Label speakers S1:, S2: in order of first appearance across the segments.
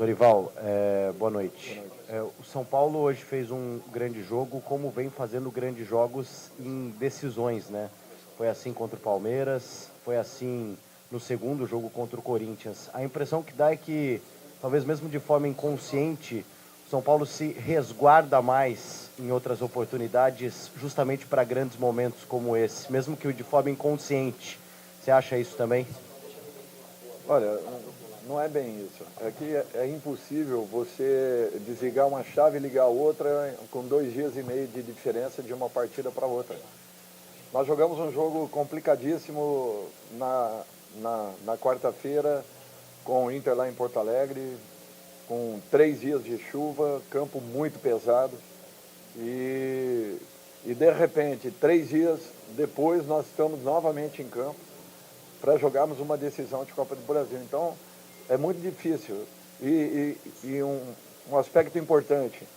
S1: Dorival, boa noite. O São Paulo hoje fez um grande jogo, como vem fazendo grandes jogos em decisões, né? Foi assim contra o Palmeiras, foi assim no segundo jogo contra o Corinthians. A impressão que dá é que, talvez mesmo de forma inconsciente, o São Paulo se resguarda mais em outras oportunidades, justamente para grandes momentos como esse, mesmo que de forma inconsciente. Você acha isso também?
S2: Olha, não é bem isso. É que é impossível você desligar uma chave e ligar outra com 2 dias e meio de diferença de uma partida para outra. Nós jogamos um jogo complicadíssimo na quarta-feira com o Inter lá em Porto Alegre, com 3 dias de chuva, campo muito pesado. E de repente, 3 dias depois, nós estamos novamente em campo para jogarmos uma decisão de Copa do Brasil. Então, é muito difícil. E um aspecto importante,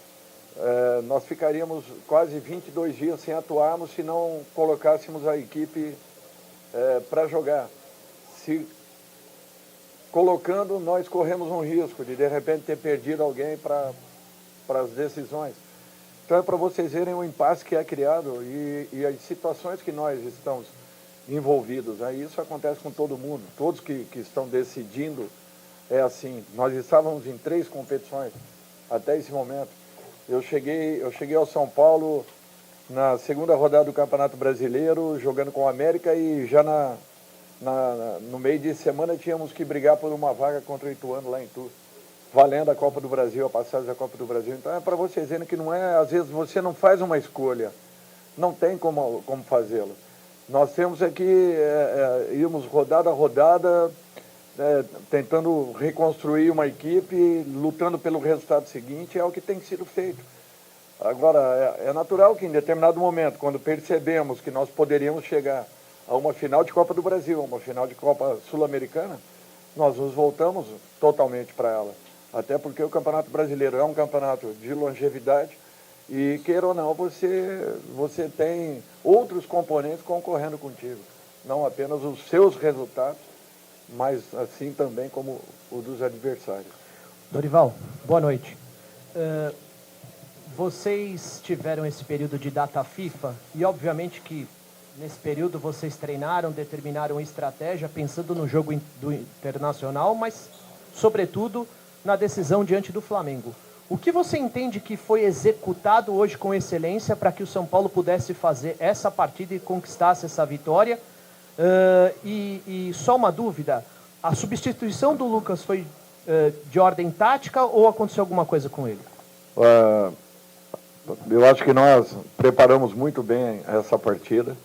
S2: nós ficaríamos quase 22 dias sem atuarmos se não colocássemos a equipe para jogar. Se colocando, nós corremos um risco de repente ter perdido alguém para as decisões. Então é para vocês verem o impasse que é criado e as situações que nós estamos envolvidos. Aí isso acontece com todo mundo, todos que estão decidindo é assim. Nós estávamos em 3 competições até esse momento. Eu cheguei ao São Paulo na segunda rodada do Campeonato Brasileiro, jogando com o América, e já no meio de semana tínhamos que brigar por uma vaga contra o Ituano lá em Itu, valendo a Copa do Brasil, a passagem da Copa do Brasil. Então é para vocês verem que não é, às vezes você não faz uma escolha, não tem como fazê-lo. Nós temos aqui, irmos rodada a rodada, tentando reconstruir uma equipe, lutando pelo resultado seguinte, é o que tem sido feito. Agora, é natural que em determinado momento, quando percebemos que nós poderíamos chegar a uma final de Copa do Brasil, a uma final de Copa Sul-Americana, nós nos voltamos totalmente para ela. Até porque o Campeonato Brasileiro é um campeonato de longevidade e, queira ou não, você tem outros componentes concorrendo contigo. Não apenas os seus resultados, mas assim também como o dos adversários.
S3: Dorival, boa noite. Vocês tiveram esse período de data FIFA e, obviamente, que nesse período vocês treinaram, determinaram estratégia, pensando no jogo do Internacional, mas, sobretudo, na decisão diante do Flamengo. O que você entende que foi executado hoje com excelência para que o São Paulo pudesse fazer essa partida e conquistasse essa vitória? E só uma dúvida, a substituição do Lucas foi de ordem tática ou aconteceu alguma coisa com ele?
S2: Eu acho que nós preparamos muito bem essa partida.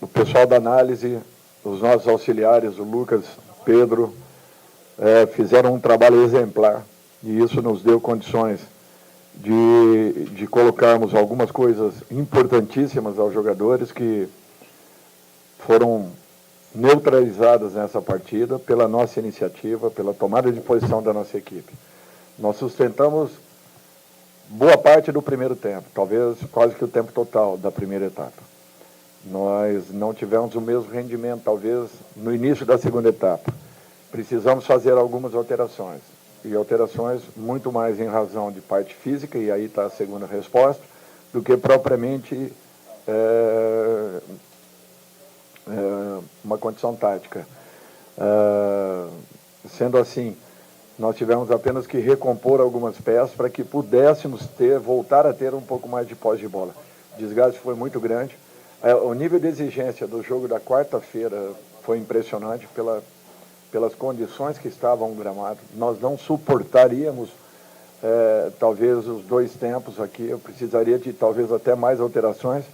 S2: O pessoal da análise, os nossos auxiliares, o Lucas, Pedro, fizeram um trabalho exemplar e isso nos deu condições de colocarmos algumas coisas importantíssimas aos jogadores que foram neutralizadas nessa partida pela nossa iniciativa, pela tomada de posição da nossa equipe. Nós sustentamos boa parte do primeiro tempo, talvez quase que o tempo total da primeira etapa. Nós não tivemos o mesmo rendimento, talvez, no início da segunda etapa. Precisamos fazer algumas alterações, e alterações muito mais em razão de parte física, e aí está a segunda resposta, do que propriamente uma condição tática. Sendo assim, nós tivemos apenas que recompor algumas peças para que pudéssemos voltar a ter um pouco mais de posse de bola. O desgaste foi muito grande. O nível de exigência do jogo da quarta-feira foi impressionante pelas condições que estavam no gramado. Nós não suportaríamos, talvez, os 2 tempos aqui. Eu precisaria de, talvez, até mais alterações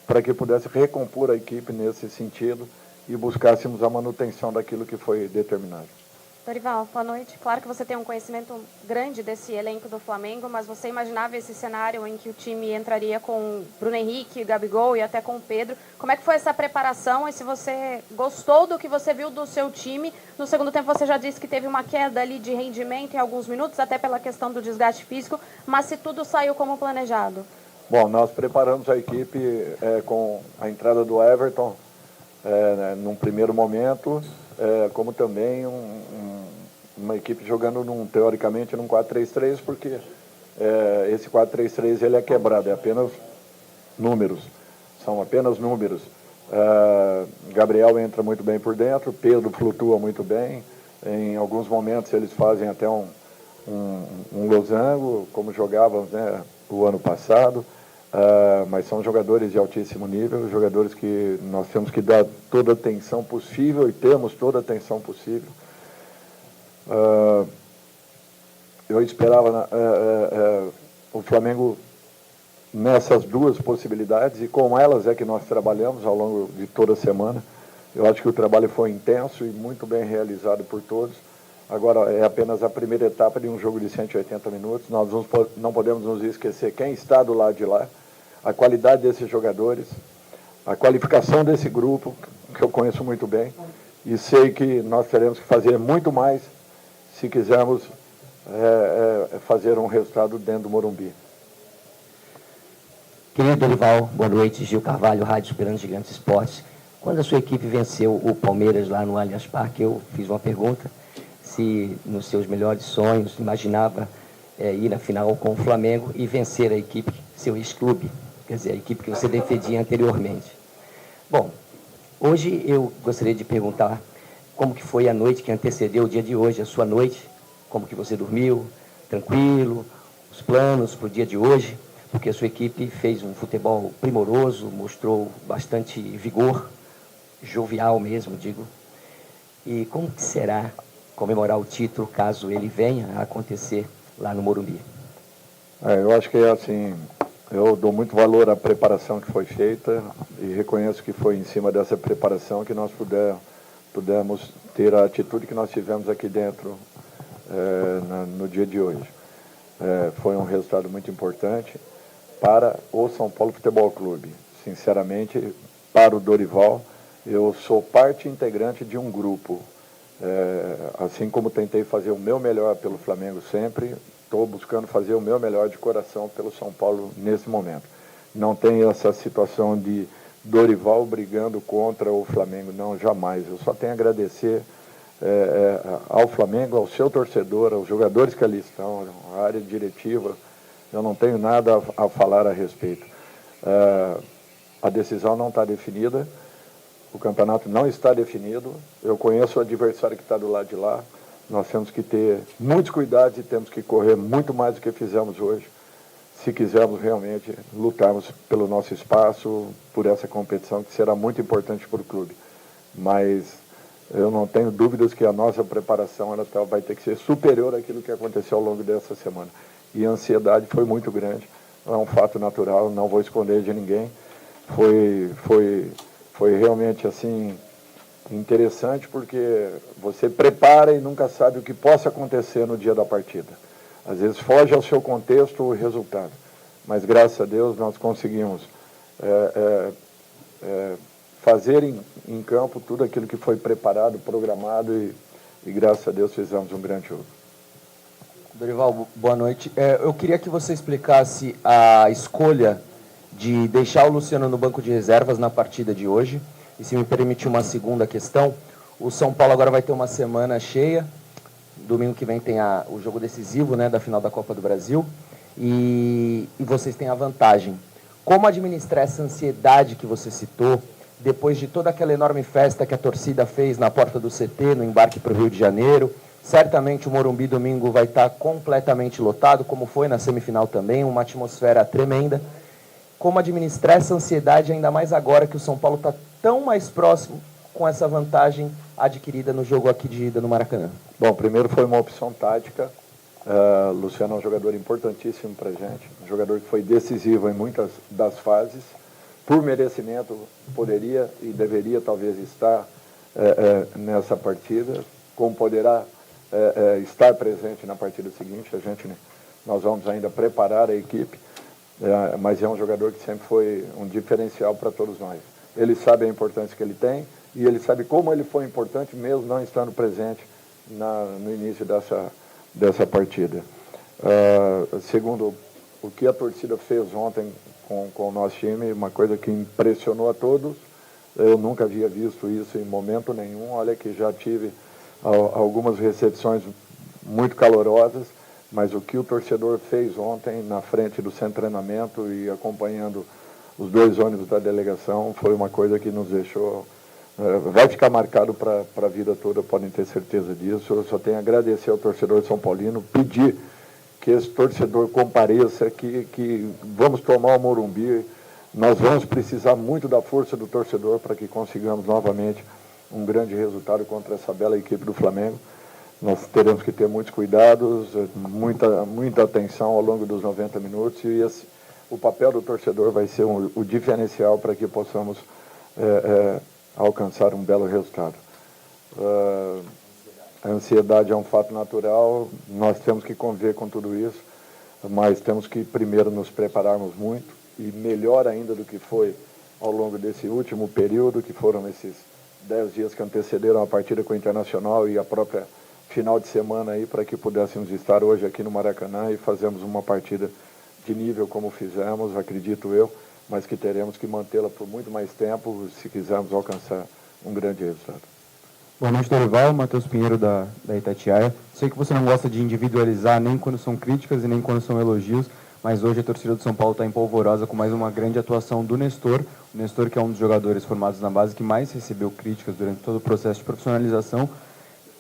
S2: para que pudesse recompor a equipe nesse sentido e buscássemos a manutenção daquilo que foi determinado.
S4: Dorival, boa noite. Claro que você tem um conhecimento grande desse elenco do Flamengo, mas você imaginava esse cenário em que o time entraria com Bruno Henrique, Gabigol e até com o Pedro? Como é que foi essa preparação e se você gostou do que você viu do seu time? No segundo tempo você já disse que teve uma queda ali de rendimento em alguns minutos, até pela questão do desgaste físico, mas se tudo saiu como planejado?
S2: Bom, nós preparamos a equipe com a entrada do Everton num primeiro momento, como também uma equipe jogando teoricamente num 4-3-3, porque esse 4-3-3 ele é quebrado, é apenas números, são apenas números. Gabriel entra muito bem por dentro, Pedro flutua muito bem, em alguns momentos eles fazem até um losango, como jogávamos, né, o ano passado, mas são jogadores de altíssimo nível, jogadores que nós temos que dar toda a atenção possível e temos toda a atenção possível. Eu esperava o Flamengo nessas duas possibilidades, e com elas é que nós trabalhamos ao longo de toda a semana. Eu acho que o trabalho foi intenso e muito bem realizado por todos. Agora, é apenas a primeira etapa de um jogo de 180 minutos. Nós não podemos nos esquecer quem está do lado de lá, a qualidade desses jogadores, a qualificação desse grupo, que eu conheço muito bem, e sei que nós teremos que fazer muito mais se quisermos fazer um resultado dentro do Morumbi.
S5: Querido Dorival, boa noite. Gil Carvalho, Rádio Esperando Gigantes Esportes. Quando a sua equipe venceu o Palmeiras lá no Allianz Parque, eu fiz uma pergunta se nos seus melhores sonhos imaginava ir na final com o Flamengo e vencer a equipe, seu ex-clube, quer dizer, a equipe que você defendia anteriormente. Bom, hoje eu gostaria de perguntar como que foi a noite que antecedeu o dia de hoje, a sua noite, como que você dormiu, tranquilo, os planos para o dia de hoje, porque a sua equipe fez um futebol primoroso, mostrou bastante vigor, jovial mesmo, digo. E como que será comemorar o título, caso ele venha a acontecer lá no Morumbi?
S2: Eu acho que é assim, eu dou muito valor à preparação que foi feita e reconheço que foi em cima dessa preparação que nós pudemos ter a atitude que nós tivemos aqui dentro no dia de hoje. Foi um resultado muito importante para o São Paulo Futebol Clube. Sinceramente, para o Dorival, eu sou parte integrante de um grupo. Assim como tentei fazer o meu melhor pelo Flamengo sempre, estou buscando fazer o meu melhor de coração pelo São Paulo nesse momento. Não tem essa situação de Dorival brigando contra o Flamengo, não, jamais. Eu só tenho a agradecer ao Flamengo, ao seu torcedor, aos jogadores que ali estão, à área diretiva. Eu não tenho nada a falar a respeito. A decisão não está definida, o campeonato não está definido. Eu conheço o adversário que está do lado de lá. Nós temos que ter muitos cuidados e temos que correr muito mais do que fizemos hoje, se quisermos realmente lutarmos pelo nosso espaço, por essa competição que será muito importante para o clube. Mas eu não tenho dúvidas que a nossa preparação vai ter que ser superior àquilo que aconteceu ao longo dessa semana. E a ansiedade foi muito grande, é um fato natural, não vou esconder de ninguém. Foi realmente assim interessante, porque você prepara e nunca sabe o que possa acontecer no dia da partida. Às vezes foge ao seu contexto o resultado, mas graças a Deus nós conseguimos fazer em campo tudo aquilo que foi preparado, programado e graças a Deus fizemos um grande jogo.
S6: Dorival, boa noite. Eu queria que você explicasse a escolha de deixar o Luciano no banco de reservas na partida de hoje. E se me permitir uma segunda questão, o São Paulo agora vai ter uma semana cheia. Domingo que vem tem o jogo decisivo, né, da final da Copa do Brasil. E vocês têm a vantagem. Como administrar essa ansiedade que você citou, depois de toda aquela enorme festa que a torcida fez na porta do CT, no embarque para o Rio de Janeiro? Certamente o Morumbi domingo vai estar completamente lotado, como foi na semifinal também, uma atmosfera tremenda. Como administrar essa ansiedade, ainda mais agora que o São Paulo está tão mais próximo com essa vantagem adquirida no jogo aqui de ida no Maracanã?
S2: Bom, primeiro foi uma opção tática. Luciano é um jogador importantíssimo para a gente, um jogador que foi decisivo em muitas das fases. Por merecimento, poderia e deveria talvez estar nessa partida, como poderá estar presente na partida seguinte. Nós vamos ainda preparar a equipe, mas é um jogador que sempre foi um diferencial para todos nós. Ele sabe a importância que ele tem e ele sabe como ele foi importante mesmo não estando presente no início dessa partida. Segundo, o que a torcida fez ontem com o nosso time, uma coisa que impressionou a todos. Eu nunca havia visto isso em momento nenhum. Olha que já tive algumas recepções muito calorosas, mas o que o torcedor fez ontem na frente do centro de treinamento e acompanhando os 2 ônibus da delegação foi uma coisa que nos deixou... vai ficar marcado para a vida toda, podem ter certeza disso. Eu só tenho a agradecer ao torcedor São Paulino, pedir que esse torcedor compareça, que vamos tomar o Morumbi. Nós vamos precisar muito da força do torcedor para que consigamos novamente um grande resultado contra essa bela equipe do Flamengo. Nós teremos que ter muitos cuidados, muita atenção ao longo dos 90 minutos e o papel do torcedor vai ser o diferencial para que possamos alcançar um belo resultado. A ansiedade é um fato natural, nós temos que conviver com tudo isso, mas temos que primeiro nos prepararmos muito e melhor ainda do que foi ao longo desse último período, que foram esses 10 dias que antecederam a partida com o Internacional e a própria final de semana aí, para que pudéssemos estar hoje aqui no Maracanã e fazermos uma partida de nível como fizemos, acredito eu, mas que teremos que mantê-la por muito mais tempo se quisermos alcançar um grande resultado.
S7: Boa noite, Dorival. Matheus Pinheiro, da Itatiaia. Sei que você não gosta de individualizar nem quando são críticas e nem quando são elogios, mas hoje a torcida do São Paulo está empolvorosa com mais uma grande atuação do Nestor. O Nestor, que é um dos jogadores formados na base que mais recebeu críticas durante todo o processo de profissionalização,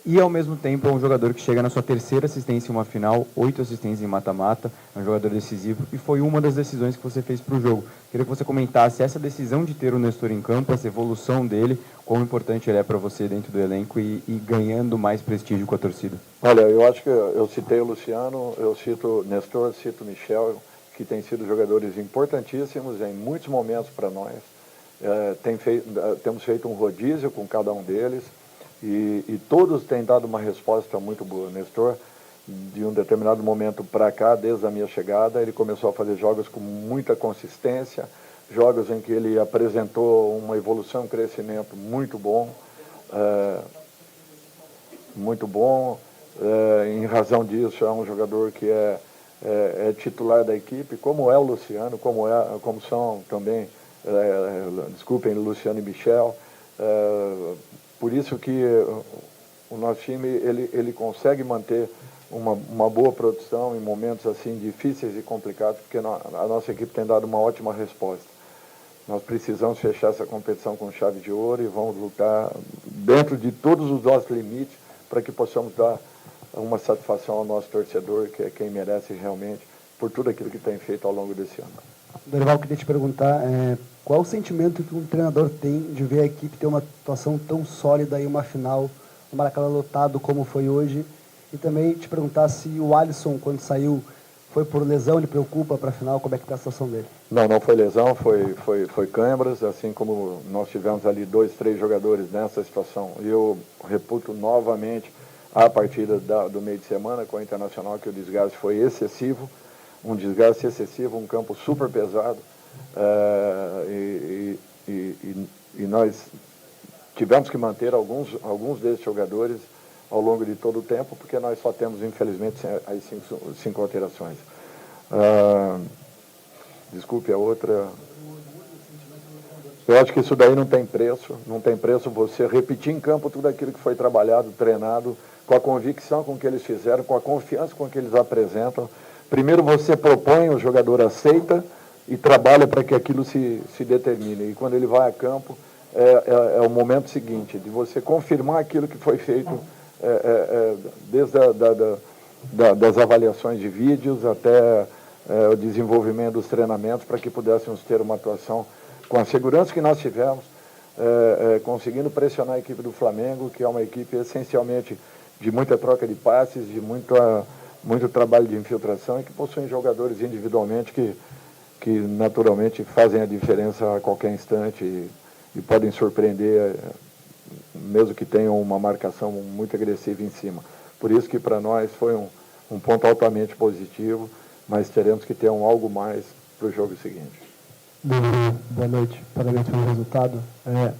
S7: e ao mesmo tempo é um jogador que chega na sua 3ª assistência em uma final, 8 assistências em mata-mata, é um jogador decisivo e foi uma das decisões que você fez para o jogo. Queria que você comentasse essa decisão de ter o Nestor em campo, essa evolução dele, quão importante ele é para você dentro do elenco e ganhando mais prestígio com a torcida.
S2: Olha, eu acho que eu citei o Luciano, eu cito o Nestor, cito o Michel, que têm sido jogadores importantíssimos em muitos momentos para nós. Temos feito um rodízio com cada um deles. E todos têm dado uma resposta muito boa. Nestor, de um determinado momento para cá, desde a minha chegada, ele começou a fazer jogos com muita consistência, jogos em que ele apresentou uma evolução, um crescimento muito bom, em razão disso é um jogador que é titular da equipe, como é o Luciano, como são também, desculpem, Luciano e Michel. Por isso que o nosso time ele consegue manter uma boa produção em momentos assim difíceis e complicados, porque a nossa equipe tem dado uma ótima resposta. Nós precisamos fechar essa competição com chave de ouro e vamos lutar dentro de todos os nossos limites para que possamos dar uma satisfação ao nosso torcedor, que é quem merece realmente, por tudo aquilo que tem feito ao longo desse ano.
S8: Dorival, queria te perguntar qual o sentimento que um treinador tem de ver a equipe ter uma atuação tão sólida em uma final, no Maracanã lotado como foi hoje, e também te perguntar se o Alisson, quando saiu, foi por lesão, ele preocupa para a final, como é que está a situação dele?
S2: Não foi lesão, foi câimbras, assim como nós tivemos ali 2, 3 jogadores nessa situação. E eu reputo novamente a partida do meio de semana com o Internacional, que o desgaste foi excessivo, um campo super pesado, e nós tivemos que manter alguns desses jogadores ao longo de todo o tempo, porque nós só temos, infelizmente, as 5 alterações. Desculpe a outra. Eu acho que isso daí não tem preço você repetir em campo tudo aquilo que foi trabalhado, treinado, com a convicção com que eles fizeram, com a confiança com que eles apresentam. Primeiro você propõe, o jogador aceita e trabalha para que aquilo se determine. E quando ele vai a campo, é o momento seguinte, de você confirmar aquilo que foi feito desde das avaliações de vídeos até o desenvolvimento dos treinamentos, para que pudéssemos ter uma atuação com a segurança que nós tivemos, conseguindo pressionar a equipe do Flamengo, que é uma equipe essencialmente de muita troca de passes, de muito trabalho de infiltração, e que possuem jogadores individualmente que naturalmente fazem a diferença a qualquer instante e podem surpreender, mesmo que tenham uma marcação muito agressiva em cima. Por isso que para nós foi um ponto altamente positivo, mas teremos que ter algo mais para o jogo seguinte.
S9: Boa noite, parabéns pelo resultado.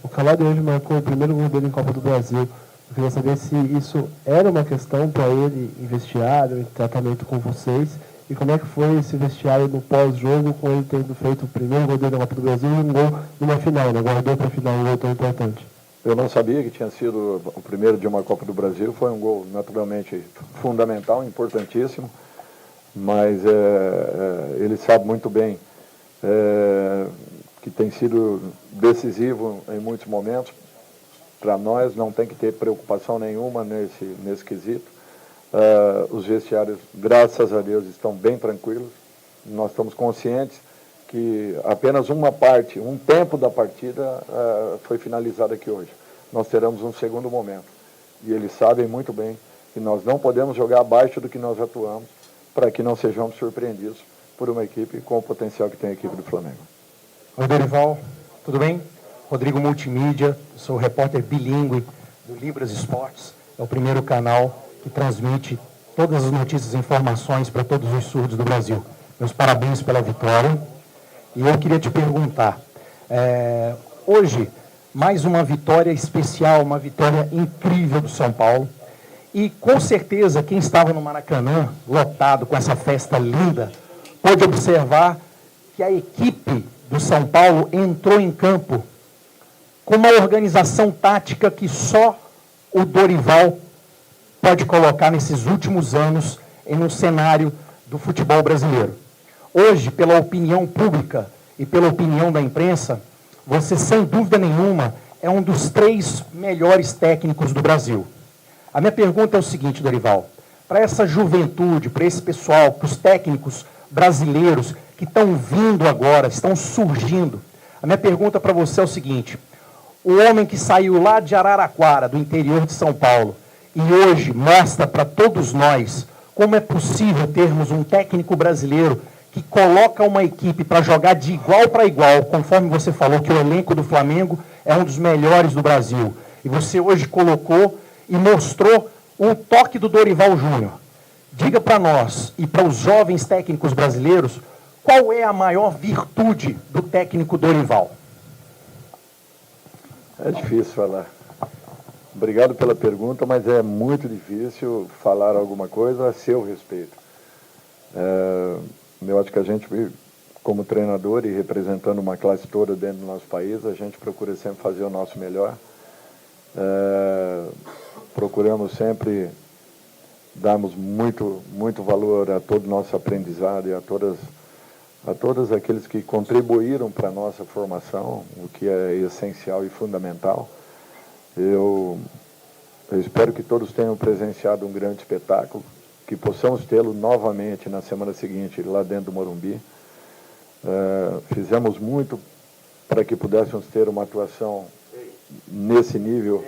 S9: O Calado hoje marcou o primeiro gol dele em Copa do Brasil. Eu queria saber se isso era uma questão para ele em vestiário, em tratamento com vocês, e como é que foi esse vestiário no pós-jogo, com ele tendo feito o primeiro gol dele na Copa do Brasil e um gol numa final, né? Guardou para a final um gol tão importante.
S2: Eu não sabia que tinha sido o primeiro de uma Copa do Brasil, foi um gol naturalmente fundamental, importantíssimo, mas ele sabe muito bem que tem sido decisivo em muitos momentos. Para nós não tem que ter preocupação nenhuma nesse quesito. Os vestiários, graças a Deus, estão bem tranquilos. Nós estamos conscientes que apenas uma parte, um tempo da partida foi finalizado aqui hoje. Nós teremos um segundo momento. E eles sabem muito bem que nós não podemos jogar abaixo do que nós atuamos para que não sejamos surpreendidos por uma equipe com o potencial que tem a equipe do Flamengo.
S10: Oi, Dorival, tudo bem? Rodrigo Multimídia, sou repórter bilíngue do Libras Esportes. É o primeiro canal que transmite todas as notícias e informações para todos os surdos do Brasil. Meus parabéns pela vitória. E eu queria te perguntar, hoje, mais uma vitória especial, uma vitória incrível do São Paulo. E com certeza, quem estava no Maracanã, lotado com essa festa linda, pôde observar que a equipe do São Paulo entrou em campo com uma organização tática que só o Dorival pode colocar nesses últimos anos em um cenário do futebol brasileiro. Hoje, pela opinião pública e pela opinião da imprensa, você, sem dúvida nenhuma, é um dos 3 melhores técnicos do Brasil. A minha pergunta é o seguinte, Dorival, para essa juventude, para esse pessoal, para os técnicos brasileiros que estão vindo agora, estão surgindo, a minha pergunta para você é o seguinte: o homem que saiu lá de Araraquara, do interior de São Paulo, e hoje mostra para todos nós como é possível termos um técnico brasileiro que coloca uma equipe para jogar de igual para igual, conforme você falou que o elenco do Flamengo é um dos melhores do Brasil. E você hoje colocou e mostrou um toque do Dorival Júnior. Diga para nós e para os jovens técnicos brasileiros qual é a maior virtude do técnico Dorival.
S2: É difícil falar. Obrigado pela pergunta, mas é muito difícil falar alguma coisa a seu respeito. Eu acho que a gente, como treinador e representando uma classe toda dentro do nosso país, a gente procura sempre fazer o nosso melhor. Procuramos sempre darmos muito valor a todo o nosso aprendizado e a todos aqueles que contribuíram para a nossa formação, o que é essencial e fundamental. Eu espero que todos tenham presenciado um grande espetáculo, que possamos tê-lo novamente na semana seguinte, lá dentro do Morumbi. Fizemos muito para que pudéssemos ter uma atuação nesse nível,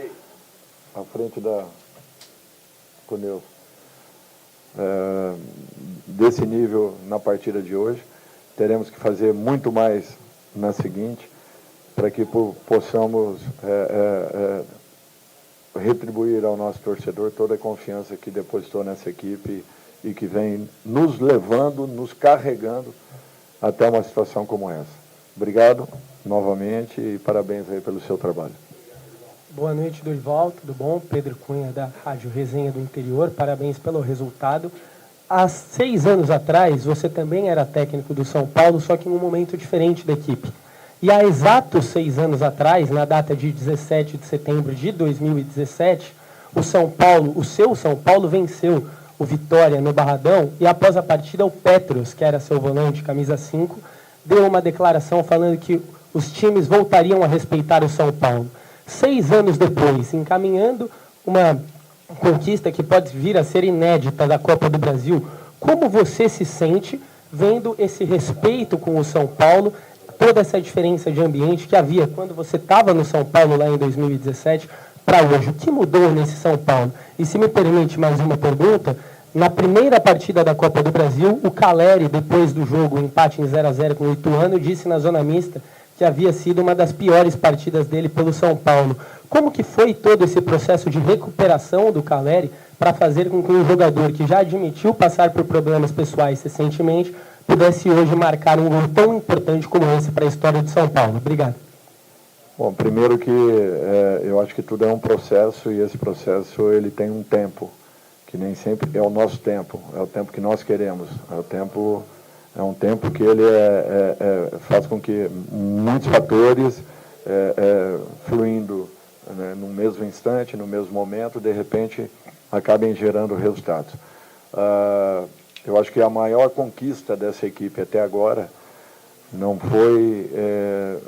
S2: à frente da Coneu, desse nível na partida de hoje. Teremos que fazer muito mais na seguinte, para que possamos retribuir ao nosso torcedor toda a confiança que depositou nessa equipe e que vem nos levando, nos carregando até uma situação como essa. Obrigado novamente e parabéns aí pelo seu trabalho.
S11: Boa noite, Dorival, tudo bom? Pedro Cunha, da Rádio Resenha do Interior, parabéns pelo resultado. Há 6 anos atrás, você também era técnico do São Paulo, só que em um momento diferente da equipe. E há exatos 6 anos atrás, na data de 17 de setembro de 2017, o seu São Paulo venceu o Vitória no Barradão, e após a partida o Petros, que era seu volante, camisa 5, deu uma declaração falando que os times voltariam a respeitar o São Paulo. 6 anos depois, encaminhando uma conquista que pode vir a ser inédita da Copa do Brasil, como você se sente vendo esse respeito com o São Paulo, toda essa diferença de ambiente que havia quando você estava no São Paulo lá em 2017 para hoje? O que mudou nesse São Paulo? E se me permite mais uma pergunta, na primeira partida da Copa do Brasil, o Caleri, depois do jogo, empate em 0-0 com o Ituano, disse na zona mista que havia sido uma das piores partidas dele pelo São Paulo. Como que foi todo esse processo de recuperação do Caleri para fazer com que um jogador que já admitiu passar por problemas pessoais recentemente pudesse hoje marcar um gol tão importante como esse para a história de São Paulo? Obrigado.
S2: Bom, primeiro que eu acho que tudo é um processo, e esse processo ele tem um tempo, que nem sempre é o nosso tempo, é o tempo que nós queremos, é um tempo que ele faz com que muitos fatores fluindo né, no mesmo instante, no mesmo momento, de repente acabem gerando resultados. Eu acho que a maior conquista dessa equipe até agora não foi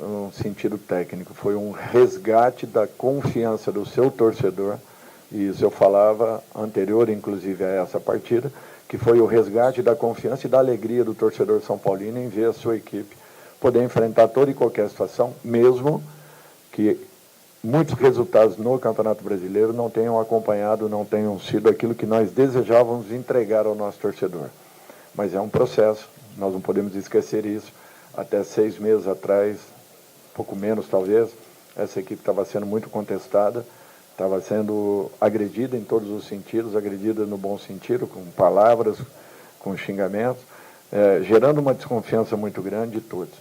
S2: um sentido técnico, foi um resgate da confiança do seu torcedor, e isso eu falava anterior, inclusive, a essa partida, que foi o resgate da confiança e da alegria do torcedor São Paulino em ver a sua equipe poder enfrentar toda e qualquer situação, mesmo que muitos resultados no Campeonato Brasileiro não tenham acompanhado, não tenham sido aquilo que nós desejávamos entregar ao nosso torcedor. Mas é um processo, nós não podemos esquecer isso. Até 6 meses atrás, pouco menos talvez, essa equipe estava sendo muito contestada, estava sendo agredida em todos os sentidos, agredida no bom sentido, com palavras, com xingamentos, gerando uma desconfiança muito grande de todos.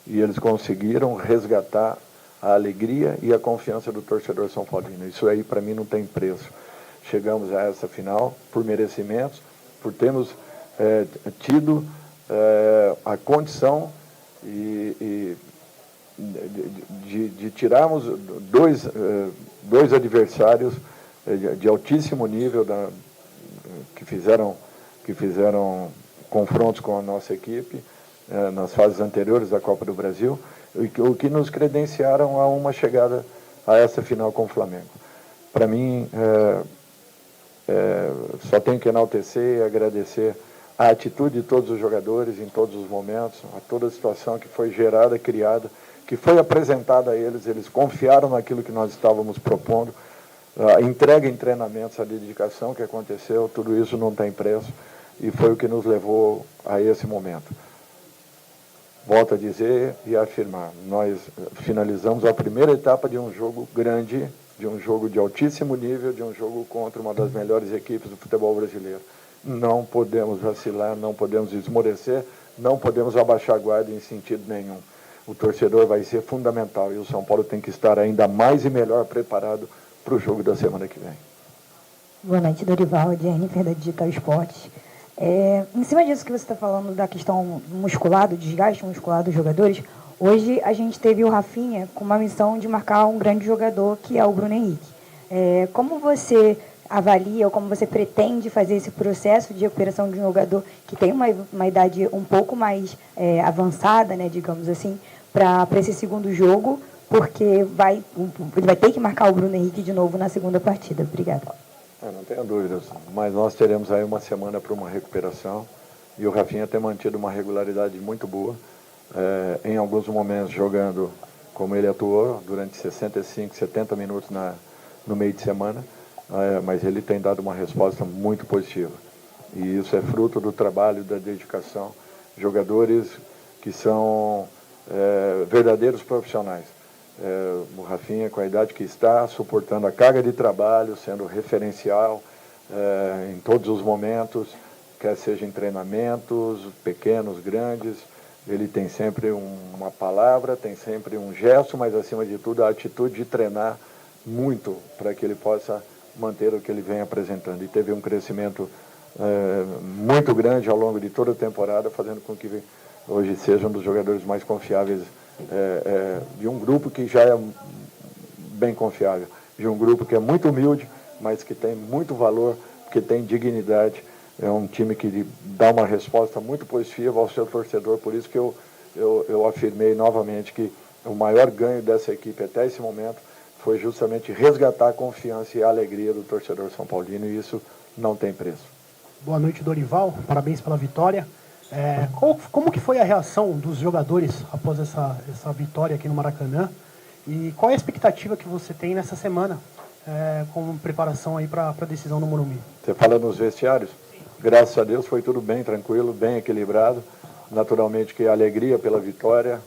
S2: E eles conseguiram resgatar a alegria e a confiança do torcedor São Paulino. Isso aí, para mim, não tem preço. Chegamos a essa final por merecimentos, por termos tido a condição de tirarmos dois adversários de altíssimo nível que fizeram confrontos com a nossa equipe nas fases anteriores da Copa do Brasil, o que nos credenciaram a uma chegada a essa final com o Flamengo. Para mim, só tenho que enaltecer e agradecer a atitude de todos os jogadores em todos os momentos, a toda a situação que foi gerada, criada, que foi apresentada a eles, eles confiaram naquilo que nós estávamos propondo, a entrega em treinamentos, a dedicação que aconteceu, tudo isso não tem preço e foi o que nos levou a esse momento. Volto a dizer e a afirmar, nós finalizamos a primeira etapa de um jogo grande, de um jogo de altíssimo nível, de um jogo contra uma das melhores equipes do futebol brasileiro. Não podemos vacilar, não podemos esmorecer, não podemos abaixar a guarda em sentido nenhum. O torcedor vai ser fundamental e o São Paulo tem que estar ainda mais e melhor preparado para o jogo da semana que vem.
S12: Boa noite, Dorival, Jennifer da Digital Esportes. Em cima disso que você está falando da questão muscular, do desgaste muscular dos jogadores, hoje a gente teve o Rafinha com uma missão de marcar um grande jogador, que é o Bruno Henrique. Como você avalia ou como você pretende fazer esse processo de recuperação de um jogador que tem uma idade um pouco mais avançada, né, digamos assim, para esse segundo jogo, porque ele vai ter que marcar o Bruno Henrique de novo na segunda partida? Obrigada.
S2: Não tenho dúvidas, mas nós teremos aí uma semana para uma recuperação e o Rafinha tem mantido uma regularidade muito boa, em alguns momentos jogando como ele atuou, durante 65, 70 minutos no meio de semana, mas ele tem dado uma resposta muito positiva. E isso é fruto do trabalho, da dedicação, jogadores que são verdadeiros profissionais. O Rafinha, com a idade que está, suportando a carga de trabalho, sendo referencial em todos os momentos, quer seja em treinamentos, pequenos, grandes, ele tem sempre uma palavra, tem sempre um gesto, mas acima de tudo a atitude de treinar muito para que ele possa manter o que ele vem apresentando. E teve um crescimento muito grande ao longo de toda a temporada, fazendo com que hoje seja um dos jogadores mais confiáveis de um grupo que já é bem confiável, de um grupo que é muito humilde, mas que tem muito valor, que tem dignidade. É um time que dá uma resposta muito positiva ao seu torcedor, por isso que eu afirmei novamente que o maior ganho dessa equipe até esse momento foi justamente resgatar a confiança e a alegria do torcedor São Paulino, e isso não tem preço.
S13: Boa noite, Dorival. Parabéns pela vitória. Como que foi a reação dos jogadores após essa vitória aqui no Maracanã? E qual é a expectativa que você tem nessa semana, como preparação aí para a decisão no Morumbi?
S2: Você fala nos vestiários? Graças a Deus foi tudo bem tranquilo, bem equilibrado. Naturalmente que a alegria pela vitória,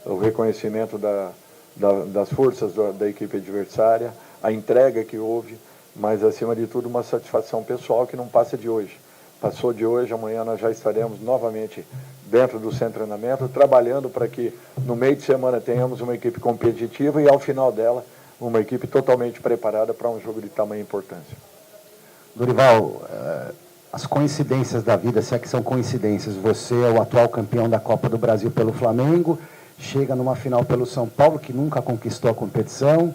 S2: o reconhecimento das forças da equipe adversária, a entrega que houve, mas acima de tudo uma satisfação pessoal que não passa de hoje. Passou de hoje, amanhã nós já estaremos novamente dentro do centro de treinamento, trabalhando para que no meio de semana tenhamos uma equipe competitiva e ao final dela uma equipe totalmente preparada para um jogo de tamanha importância.
S14: Dorival, as coincidências da vida, se é que são coincidências, você é o atual campeão da Copa do Brasil pelo Flamengo, chega numa final pelo São Paulo, que nunca conquistou a competição,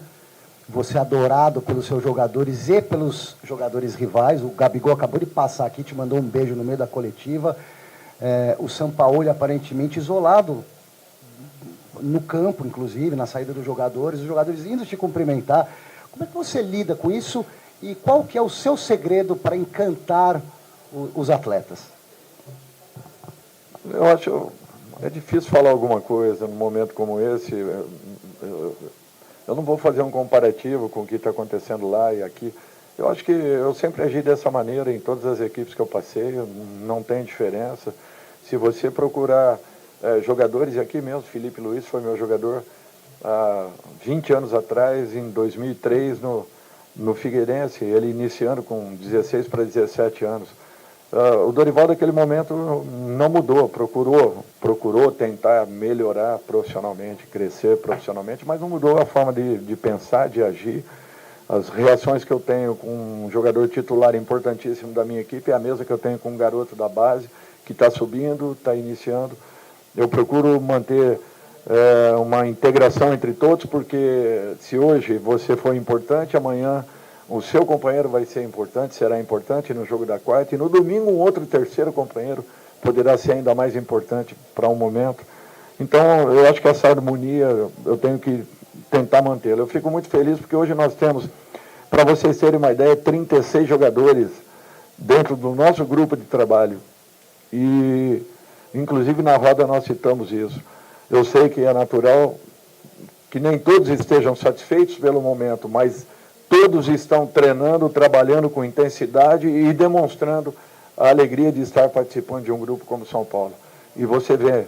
S14: você é adorado pelos seus jogadores e pelos jogadores rivais. O Gabigol acabou de passar aqui, te mandou um beijo no meio da coletiva. O Sampaoli aparentemente isolado no campo, inclusive, na saída dos jogadores, os jogadores indo te cumprimentar. Como é que você lida com isso e qual que é o seu segredo para encantar os atletas?
S2: Eu acho, é difícil falar alguma coisa num momento como esse. Eu não vou fazer um comparativo com o que está acontecendo lá e aqui. Eu acho que eu sempre agi dessa maneira em todas as equipes que eu passei, não tem diferença. Se você procurar jogadores, e aqui mesmo, Felipe Luiz foi meu jogador há 20 anos atrás, em 2003, no Figueirense, ele iniciando com 16 para 17 anos. O Dorival, naquele momento, não mudou, procurou tentar melhorar profissionalmente, crescer profissionalmente, mas não mudou a forma de pensar, de agir. As reações que eu tenho com um jogador titular importantíssimo da minha equipe é a mesma que eu tenho com um garoto da base, que está subindo, está iniciando. Eu procuro manter uma integração entre todos, porque se hoje você for importante, amanhã o seu companheiro vai ser importante, será importante no jogo da quarta, e no domingo um outro terceiro companheiro poderá ser ainda mais importante para um momento. Então, eu acho que essa harmonia eu tenho que tentar mantê-la. Eu fico muito feliz porque hoje nós temos, para vocês terem uma ideia, 36 jogadores dentro do nosso grupo de trabalho. E, inclusive, na roda nós citamos isso. Eu sei que é natural que nem todos estejam satisfeitos pelo momento, mas todos estão treinando, trabalhando com intensidade e demonstrando a alegria de estar participando de um grupo como São Paulo. E você vê,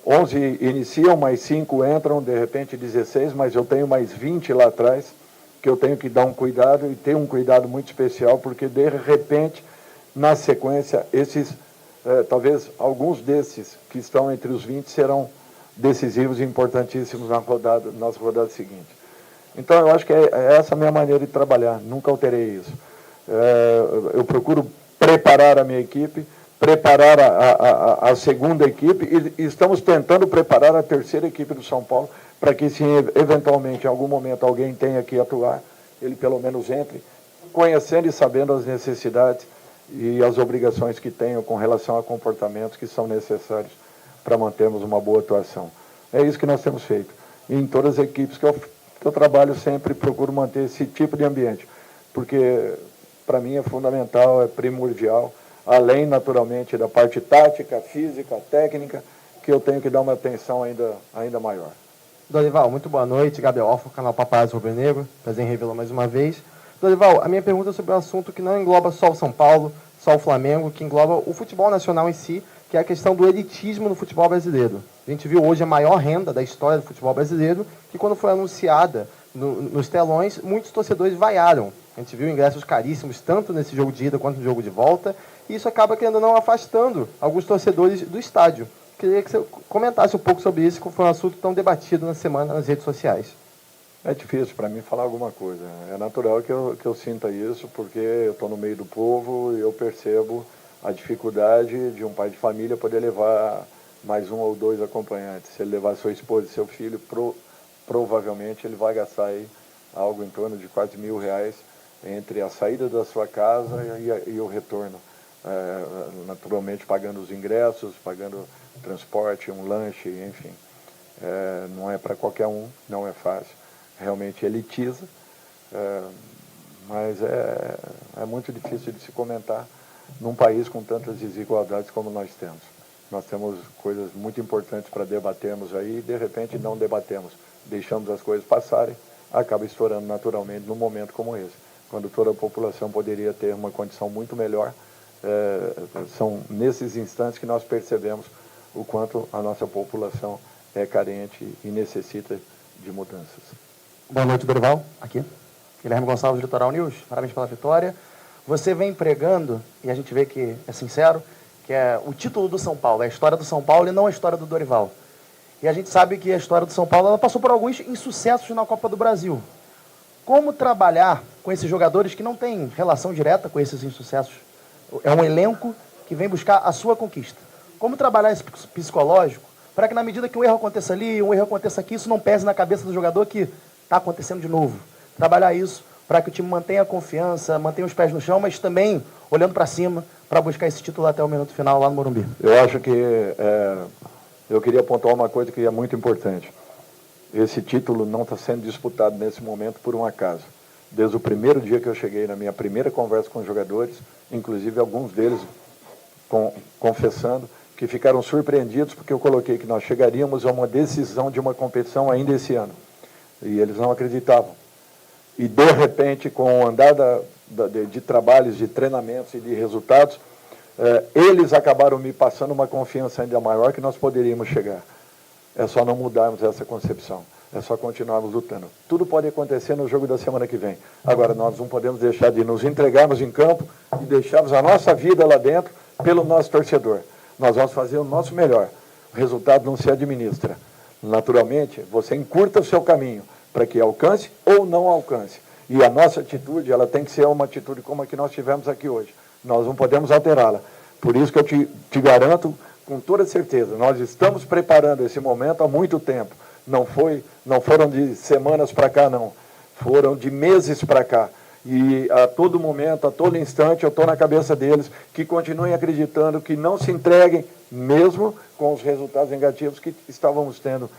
S2: 11 iniciam, mais 5 entram, de repente 16, mas eu tenho mais 20 lá atrás, que eu tenho que dar um cuidado e ter um cuidado muito especial, porque de repente, na sequência, talvez alguns desses que estão entre os 20 serão decisivos e importantíssimos nas rodadas seguintes. Então, eu acho que é essa a minha maneira de trabalhar, nunca alterei isso. Eu procuro preparar a minha equipe, preparar a segunda equipe e estamos tentando preparar a terceira equipe do São Paulo para que, se eventualmente, em algum momento, alguém tenha que atuar, ele pelo menos entre, conhecendo e sabendo as necessidades e as obrigações que tenho com relação a comportamentos que são necessários para mantermos uma boa atuação. É isso que nós temos feito. E em todas as equipes que eu trabalho, sempre procuro manter esse tipo de ambiente, porque para mim é fundamental, é primordial, além naturalmente da parte tática, física, técnica, que eu tenho que dar uma atenção ainda maior.
S6: Dorival, muito boa noite. Gabriel Orfa, canal Papais Rubro-Negro. Prazer em revê-lo mais uma vez. Dorival, a minha pergunta é sobre um assunto que não engloba só o São Paulo, só o Flamengo, que engloba o futebol nacional em si, que é a questão do elitismo no futebol brasileiro. A gente viu hoje a maior renda da história do futebol brasileiro, que quando foi anunciada nos telões, muitos torcedores vaiaram. A gente viu ingressos caríssimos, tanto nesse jogo de ida quanto no jogo de volta, e isso acaba, querendo ou não, afastando alguns torcedores do estádio. Queria que você comentasse um pouco sobre isso, que foi um assunto tão debatido na semana nas redes sociais.
S2: É difícil para mim falar alguma coisa. É natural que eu sinta isso, porque eu estou no meio do povo e eu percebo a dificuldade de um pai de família poder levar mais um ou dois acompanhantes. Se ele levar sua esposa e seu filho, provavelmente ele vai gastar aí algo em torno de quase R$1.000 entre a saída da sua casa e o retorno. Naturalmente pagando os ingressos, pagando transporte, um lanche, enfim. Não é para qualquer um, não é fácil. Realmente elitiza, mas é muito difícil de se comentar num país com tantas desigualdades como nós temos. Nós temos coisas muito importantes para debatermos aí e, de repente, não debatemos. Deixamos as coisas passarem, acaba estourando naturalmente num momento como esse, quando toda a população poderia ter uma condição muito melhor. São nesses instantes que nós percebemos o quanto a nossa população é carente e necessita de mudanças.
S6: Boa noite, Dorival. Aqui. Guilherme Gonçalves, Litoral News. Parabéns pela vitória. Você vem pregando, e a gente vê que é sincero, que é o título do São Paulo, é a história do São Paulo e não a história do Dorival. E a gente sabe que a história do São Paulo ela passou por alguns insucessos na Copa do Brasil. Como trabalhar com esses jogadores que não têm relação direta com esses insucessos? É um elenco que vem buscar a sua conquista. Como trabalhar esse psicológico para que, na medida que um erro aconteça ali, um erro aconteça aqui, isso não pese na cabeça do jogador que está acontecendo de novo. trabalhar isso para que o time mantenha a confiança, mantenha os pés no chão, mas também olhando para cima para buscar esse título até o minuto final lá no Morumbi.
S2: Eu acho que eu queria pontuar uma coisa que é muito importante. Esse título não está sendo disputado nesse momento por um acaso. Desde o primeiro dia que eu cheguei, na minha primeira conversa com os jogadores, inclusive alguns deles confessando que ficaram surpreendidos porque eu coloquei que nós chegaríamos a uma decisão de uma competição ainda esse ano. E eles não acreditavam. E, de repente, com o andar de trabalhos, de treinamentos e de resultados, eles acabaram me passando uma confiança ainda maior que nós poderíamos chegar. É só não mudarmos essa concepção. É só continuarmos lutando. Tudo pode acontecer no jogo da semana que vem. Agora, nós não podemos deixar de nos entregarmos em campo e deixarmos a nossa vida lá dentro pelo nosso torcedor. Nós vamos fazer o nosso melhor. O resultado não se administra. Naturalmente, você encurta o seu caminho para que alcance ou não alcance. E a nossa atitude, ela tem que ser uma atitude como a que nós tivemos aqui hoje. Nós não podemos alterá-la. Por isso que eu te garanto, com toda certeza, nós estamos preparando esse momento há muito tempo. Não foram de semanas para cá, não. Foram de meses para cá. E a todo momento, a todo instante, eu estou na cabeça deles, que continuem acreditando, que não se entreguem, mesmo com os resultados negativos que estávamos tendo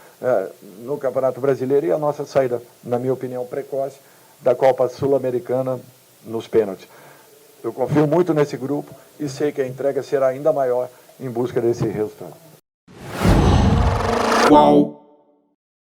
S2: no Campeonato Brasileiro e a nossa saída, na minha opinião, precoce, da Copa Sul-Americana nos pênaltis. Eu confio muito nesse grupo e sei que a entrega será ainda maior em busca desse resultado.
S15: Uau!